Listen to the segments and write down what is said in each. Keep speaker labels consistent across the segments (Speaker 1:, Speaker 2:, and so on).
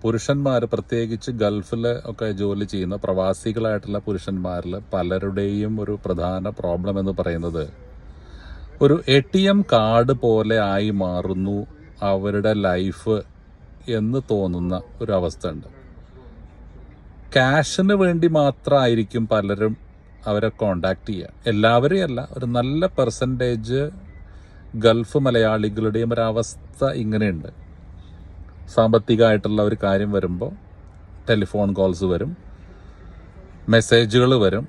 Speaker 1: പുരുഷന്മാർ, പ്രത്യേകിച്ച് ഗൾഫിൽ ഒക്കെ ജോലി ചെയ്യുന്ന പ്രവാസികളായിട്ടുള്ള പുരുഷന്മാരിൽ പലരുടെയും ഒരു പ്രധാന പ്രോബ്ലം എന്ന് പറയുന്നത് ഒരു ATM കാർഡ് പോലെ ആയി മാറുന്നു അവരുടെ ലൈഫ് എന്ന് തോന്നുന്ന ഒരു അവസ്ഥ ഉണ്ട്. ക്യാഷിന് വേണ്ടി മാത്രമായിരിക്കും പലരും അവരെ കോണ്ടാക്ട് ചെയ്യുക. എല്ലാവരെയും അല്ല, ഒരു നല്ല പെർസെൻറ്റേജ് ഗൾഫ് മലയാളികളുടെയും ഒരവസ്ഥ ഇങ്ങനെയുണ്ട്. സാമ്പത്തികമായിട്ടുള്ള ഒരു കാര്യം വരുമ്പോൾ ടെലിഫോൺ കോൾസ് വരും, മെസ്സേജുകൾ വരും.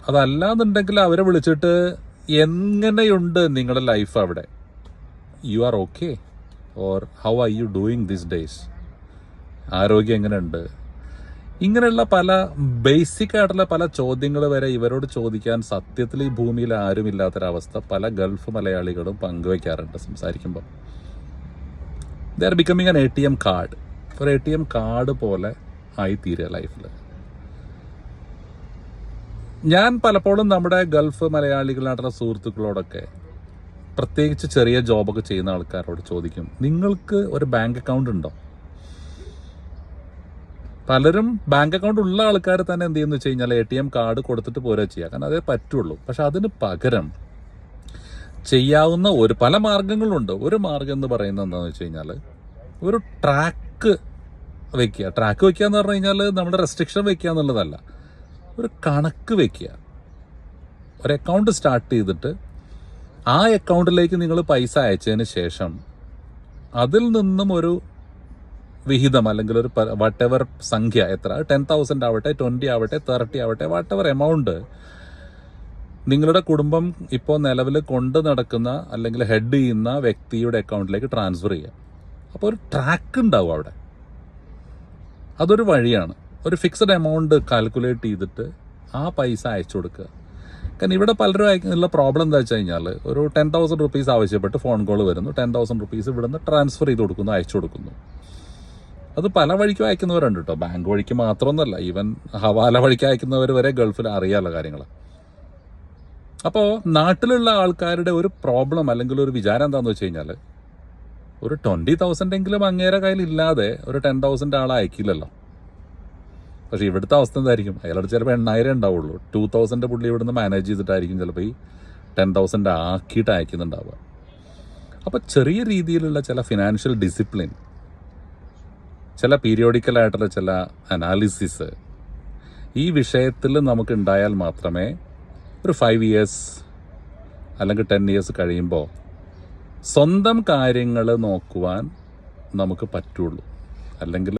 Speaker 1: അതല്ലാന്നുണ്ടെങ്കിൽ അവരെ വിളിച്ചിട്ട് എങ്ങനെയുണ്ട് നിങ്ങളുടെ ലൈഫ് അവിടെ, you are okay, or how are you doing this days, ആരോഗ്യം എങ്ങനെയുണ്ട്, ഇങ്ങനെയുള്ള പല ബേസിക് ആയിട്ടുള്ള പല ചോദ്യങ്ങൾ വരെ ഇവരോട് ചോദിക്കാൻ സത്യത്തിൽ ഈ ഭൂമിയിൽ ആരുമില്ലാത്തൊരവസ്ഥ പല ഗൾഫ് മലയാളികളും പങ്കുവയ്ക്കാറുണ്ട് സംസാരിക്കുമ്പോൾ. They are becoming an ATM card. ഒരു ATM കാർഡ് പോലെ ആയിത്തീരുക ലൈഫിൽ. ഞാൻ പലപ്പോഴും നമ്മുടെ ഗൾഫ് മലയാളികളായിട്ടുള്ള സുഹൃത്തുക്കളോടൊക്കെ, പ്രത്യേകിച്ച് ചെറിയ ജോബൊക്കെ ചെയ്യുന്ന ആൾക്കാരോട് ചോദിക്കും, നിങ്ങൾക്ക് ഒരു ബാങ്ക് അക്കൗണ്ട് ഉണ്ടോ? പലരും ബാങ്ക് അക്കൗണ്ട് ഉള്ള ആൾക്കാർ തന്നെ എന്ത് ചെയ്യുന്നു വെച്ച് കഴിഞ്ഞാൽ ATM കാർഡ് കൊടുത്തിട്ട് പോരാ ചെയ്യുക, കാരണം അതേ പറ്റുള്ളൂ. പക്ഷെ അതിന് പകരം ചെയ്യാവുന്ന പല മാർഗങ്ങളുണ്ട്. ഒരു മാർഗം എന്ന് പറയുന്നത് എന്താണെന്ന് വെച്ച് കഴിഞ്ഞാൽ ഒരു ട്രാക്ക് വെക്കുക. ട്രാക്ക് വെക്കുക എന്ന് പറഞ്ഞു കഴിഞ്ഞാൽ നമ്മുടെ റെസ്ട്രിക്ഷൻ വെക്കുക എന്നുള്ളതല്ല, ഒരു കണക്ക് വെക്കുക. ഒരു അക്കൗണ്ട് സ്റ്റാർട്ട് ചെയ്തിട്ട് ആ അക്കൗണ്ടിലേക്ക് നിങ്ങൾ പൈസ അയച്ചതിന് ശേഷം അതിൽ നിന്നും ഒരു വിഹിതം അല്ലെങ്കിൽ ഒരു വട്ടെവർ സംഖ്യ, എത്ര 10,000 ആവട്ടെ, 20 ആവട്ടെ, 30 ആവട്ടെ, വട്ടെവർ എമൗണ്ട് നിങ്ങളുടെ കുടുംബം ഇപ്പോൾ നിലവിൽ കൊണ്ട് നടക്കുന്ന അല്ലെങ്കിൽ ഹെഡ് ചെയ്യുന്ന വ്യക്തിയുടെ അക്കൗണ്ടിലേക്ക് ട്രാൻസ്ഫർ ചെയ്യുക. അപ്പോൾ ഒരു ട്രാക്ക് ഉണ്ടാവും അവിടെ. അതൊരു വഴിയാണ്. ഒരു ഫിക്സഡ് എമൗണ്ട് കാൽക്കുലേറ്റ് ചെയ്തിട്ട് ആ പൈസ അയച്ചു കൊടുക്കുക. കാരണം ഇവിടെ പലരും ഉള്ള പ്രോബ്ലം എന്താ വെച്ച് കഴിഞ്ഞാൽ, ഒരു 10,000 റുപ്പീസ് ആവശ്യപ്പെട്ട് ഫോൺ കോൾ വരുന്നു, 10,000 റുപ്പീസ് ഇവിടുന്ന് ട്രാൻസ്ഫർ ചെയ്ത് കൊടുക്കുന്നു, അയച്ചു കൊടുക്കുന്നു. അത് പല വഴിക്കും അയക്കുന്നവരുണ്ട് കേട്ടോ, ബാങ്ക് വഴിക്ക് മാത്രമൊന്നുമല്ല, ഈവൻ ഹവാല വഴിക്ക് അയക്കുന്നവർ വരെ ഗൾഫിൽ അറിയാനുള്ള കാര്യങ്ങൾ. അപ്പോൾ നാട്ടിലുള്ള ആൾക്കാരുടെ ഒരു പ്രോബ്ലം അല്ലെങ്കിൽ ഒരു വിചാരം എന്താണെന്ന് വെച്ച് കഴിഞ്ഞാൽ, ഒരു 20,000 എങ്കിലും അങ്ങേരെ കയ്യിൽ ഇല്ലാതെ ഒരു 10,000 ആളെ അയക്കില്ലല്ലോ. പക്ഷെ ഇവിടുത്തെ അവസ്ഥ എന്തായിരിക്കും? അയാളുടെ ചിലപ്പോൾ 8,000 ഉണ്ടാവുള്ളൂ. 2,000 പുള്ളി ഇവിടുന്ന് മാനേജ് ചെയ്തിട്ടായിരിക്കും ചിലപ്പോൾ ഈ 10,000 ആക്കിയിട്ട് അയക്കുന്നുണ്ടാവുക. അപ്പോൾ ചെറിയ രീതിയിലുള്ള ചില ഫിനാൻഷ്യൽ ഡിസിപ്ലിൻ, ചില പീരിയോഡിക്കലായിട്ടുള്ള ചില അനാലിസിസ് ഈ വിഷയത്തിൽ നമുക്ക് ഉണ്ടായാൽ മാത്രമേ ഒരു 5 ഇയേഴ്സ് അല്ലെങ്കിൽ 10 ഇയേഴ്സ് കഴിയുമ്പോൾ സ്വന്തം കാര്യങ്ങൾ നോക്കുവാൻ നമുക്ക് പറ്റുള്ളൂ. അല്ലെങ്കിൽ